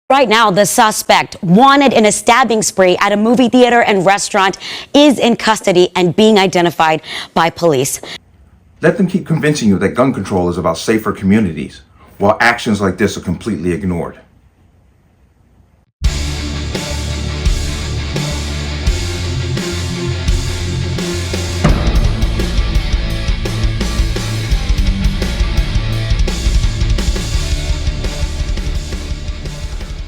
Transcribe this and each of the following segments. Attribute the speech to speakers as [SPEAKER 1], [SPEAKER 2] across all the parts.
[SPEAKER 1] Right now, the suspect, wanted in a stabbing spree at a movie theater and restaurant, is in custody and being identified by police.
[SPEAKER 2] Let them keep convincing you that gun control is about safer communities, while actions like this are completely ignored.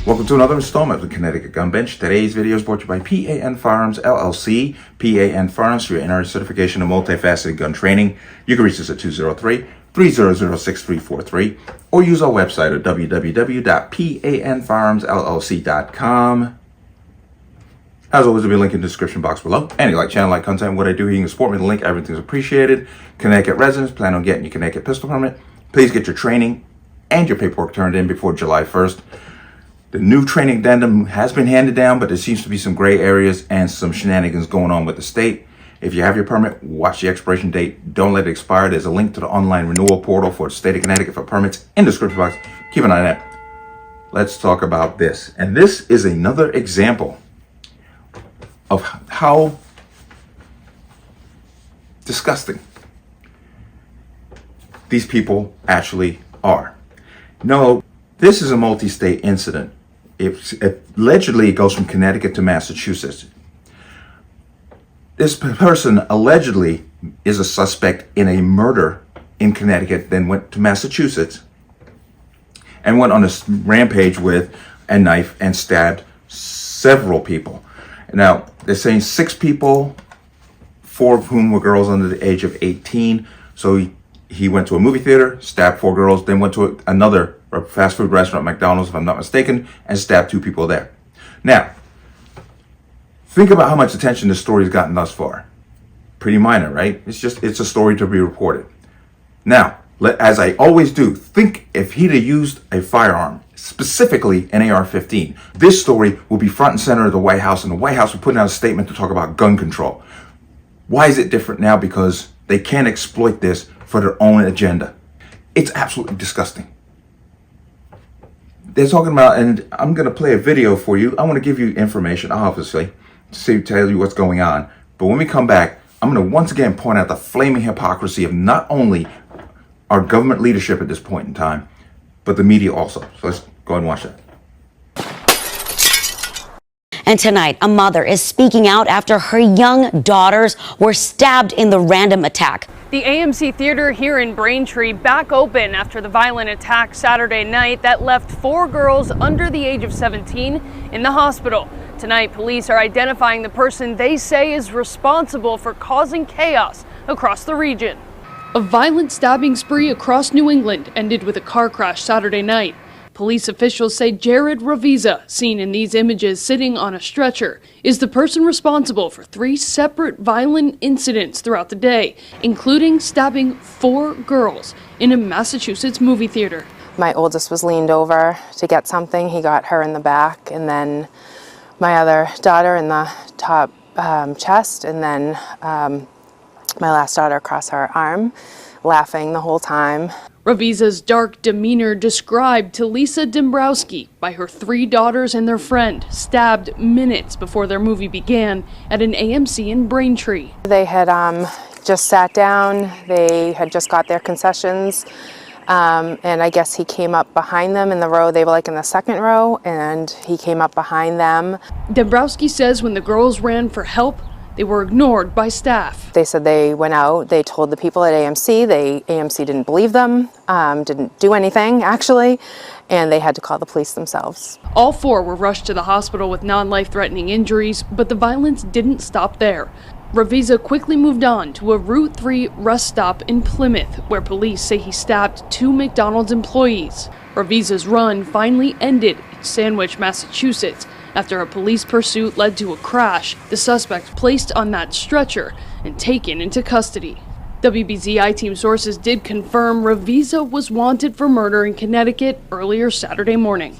[SPEAKER 2] Welcome to another installment of the Connecticut Gun Bench. Today's video is brought to you by P.A.N. Firearms, LLC. P.A.N. Firearms for your NRA certification and multifaceted gun training. You can reach us at 203-300-6343 or use our website at www.panfirearmsllc.com. As always, there'll be a link in the description box below. And if you like channel, like content, what I do here, you can support me with the link. Everything's appreciated. Connecticut residents, plan on getting your Connecticut pistol permit. Please get your training and your paperwork turned in before July 1st. The new training addendum has been handed down, but there seems to be some gray areas and some shenanigans going on with the state. If you have your permit, watch the expiration date. Don't let it expire. There's a link to the online renewal portal for the state of Connecticut for permits in the description box. Keep an eye on that. Let's talk about this. And this is another example of how disgusting these people actually are. No, this is a multi-state incident. Allegedly, it goes from Connecticut to Massachusetts. This person allegedly is a suspect in a murder in Connecticut, then went to Massachusetts and went on a rampage with a knife and stabbed several people. Now, they're saying 6 people, 4 of whom were girls under the age of 18. So he went to a movie theater, stabbed 4 girls, then went to another fast food restaurant, McDonald's, if I'm not mistaken, and stabbed 2 people there. Now, think about how much attention this story's gotten thus far. Pretty minor, right? It's a story to be reported. Now, as I always do, think if he'd have used a firearm, specifically an AR-15, this story will be front and center of the White House, and the White House will put out a statement to talk about gun control. Why is it different now? Because they can't exploit this for their own agenda. It's absolutely disgusting. They're talking about, and I'm going to play a video for you. I want to give you information, obviously, to tell you what's going on. But when we come back, I'm going to once again point out the flaming hypocrisy of not only our government leadership at this point in time, but the media also. So let's go ahead and watch that.
[SPEAKER 1] And tonight, a mother is speaking out after her young daughters were stabbed in the random attack.
[SPEAKER 3] The AMC Theater here in Braintree back open after the violent attack Saturday night that left 4 girls under the age of 17 in the hospital. Tonight, police are identifying the person they say is responsible for causing chaos across the region. A violent stabbing spree across New England ended with a car crash Saturday night. Police officials say Jared Ravizza, seen in these images sitting on a stretcher, is the person responsible for 3 separate violent incidents throughout the day, including stabbing 4 girls in a Massachusetts movie theater.
[SPEAKER 4] My oldest was leaned over to get something. He got her in the back, and then my other daughter in the top chest, and then my last daughter across her arm, laughing the whole time.
[SPEAKER 3] Ravizza's dark demeanor described to Lisa Dombrowski by her 3 daughters and their friend, stabbed minutes before their movie began at an AMC in Braintree.
[SPEAKER 4] They had just sat down, they had just got their concessions, and I guess he came up behind them in the row. They were like in the 2nd row, and he came up behind them. Dombrowski says when the girls ran for help, they were ignored by staff. They said they went out, they told the people at AMC, AMC didn't believe them, didn't do anything actually, and they had to call the police themselves.
[SPEAKER 3] All 4 were rushed to the hospital with non-life-threatening injuries, but the violence didn't stop there. Ravizza quickly moved on to a Route 3 rest stop in Plymouth, where police say he stabbed 2 McDonald's employees. Ravizza's run finally ended in Sandwich, Massachusetts, after a police pursuit led to a crash, the suspect placed on that stretcher and taken into custody. WBZI team sources did confirm Ravizza was wanted for murder in Connecticut earlier Saturday morning.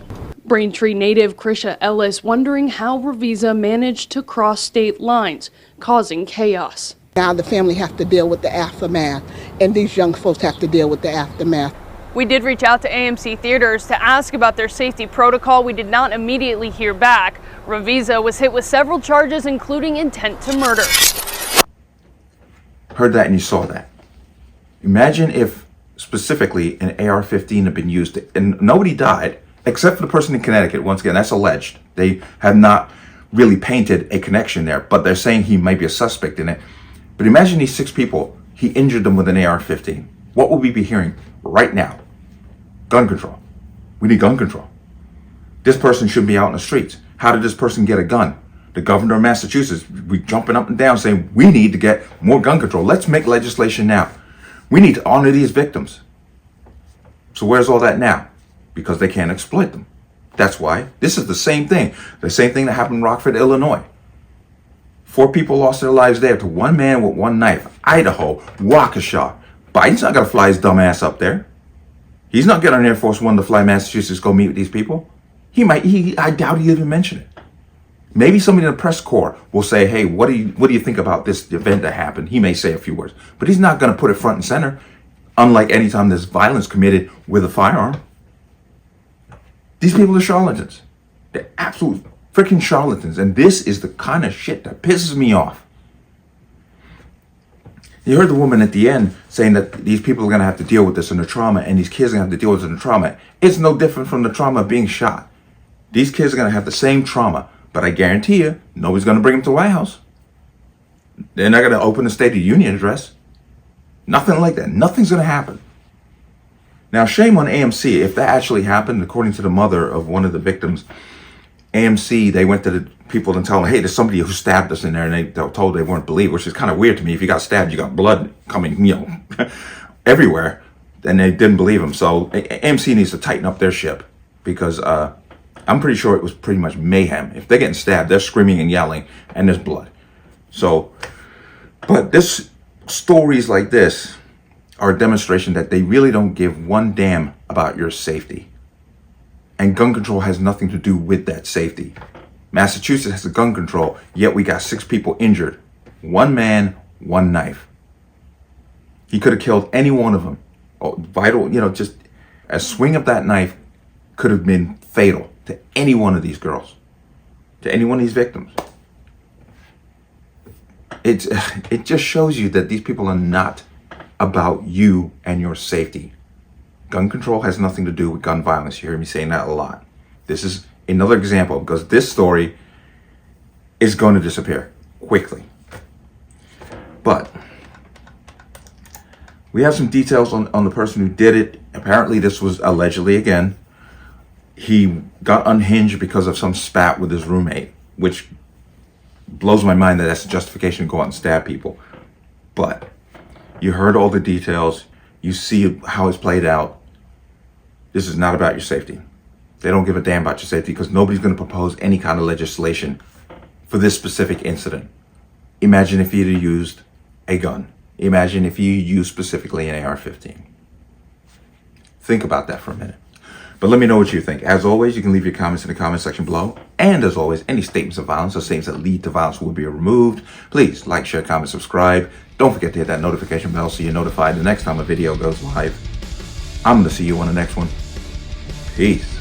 [SPEAKER 3] Braintree native Krisha Ellis wondering how Ravizza managed to cross state lines, causing chaos.
[SPEAKER 5] Now the family have to deal with the aftermath, and these young folks have to deal with the aftermath.
[SPEAKER 3] We did reach out to AMC Theaters to ask about their safety protocol. We did not immediately hear back. Ravizza was hit with several charges, including intent to murder.
[SPEAKER 2] Heard that and you saw that. Imagine if specifically an AR-15 had been used and nobody died except for the person in Connecticut. Once again, that's alleged. They have not really painted a connection there, but they're saying he might be a suspect in it. But imagine these 6 people, he injured them with an AR-15. What would we be hearing right now? Gun control. We need gun control. This person shouldn't be out in the streets. How did this person get a gun? The governor of Massachusetts, we jumping up and down saying we need to get more gun control. Let's make legislation now. We need to honor these victims. So where's all that now? Because they can't exploit them. That's why this is the same thing. The same thing that happened in Rockford, Illinois. 4 people lost their lives there to one man with one knife. Idaho, Waukesha. Biden's not gonna fly his dumb ass up there. He's not getting on Air Force One to fly Massachusetts to go meet with these people. I doubt he'll even mention it. Maybe somebody in the press corps will say, hey, what do you think about this event that happened? He may say a few words, but he's not going to put it front and center, unlike any time there's violence committed with a firearm. These people are charlatans. They're absolute freaking charlatans, and this is the kind of shit that pisses me off. You heard the woman at the end saying that these people are going to have to deal with this and the trauma, and these kids are going to have to deal with the trauma. It's no different from the trauma of being shot. These kids are going to have the same trauma. But I guarantee you, nobody's going to bring them to the White House. They're not going to open a State of the Union address. Nothing like that. Nothing's going to happen. Now, shame on AMC. If that actually happened, according to the mother of one of the victims, AMC, they went to the people and told them, hey, there's somebody who stabbed us in there. And they were told they weren't believed, which is kind of weird to me. If you got stabbed, you got blood coming, everywhere. And they didn't believe them. So AMC needs to tighten up their ship because I'm pretty sure it was pretty much mayhem. If they're getting stabbed, they're screaming and yelling, and there's blood. So, but stories like this are a demonstration that they really don't give one damn about your safety. And gun control has nothing to do with that safety. Massachusetts has a gun control, yet we got 6 people injured. 1 man, 1 knife. He could have killed any one of them. Vital, just a swing of that knife could have been fatal to any one of these girls, to any one of these victims. It just shows you that these people are not about you and your safety. Gun control has nothing to do with gun violence. You hear me saying that a lot. This is another example because this story is going to disappear quickly. But we have some details on the person who did it. Apparently this was allegedly, again, he got unhinged because of some spat with his roommate, which blows my mind that that's a justification to go out and stab people. But you heard all the details. You see how it's played out. This is not about your safety. They don't give a damn about your safety because nobody's going to propose any kind of legislation for this specific incident. Imagine if you'd used a gun. Imagine if you used specifically an AR-15. Think about that for a minute. But let me know what you think. As always, you can leave your comments in the comment section below. And as always, any statements of violence or statements that lead to violence will be removed. Please like, share, comment, subscribe. Don't forget to hit that notification bell so you're notified the next time a video goes live. I'm going to see you on the next one. Peace.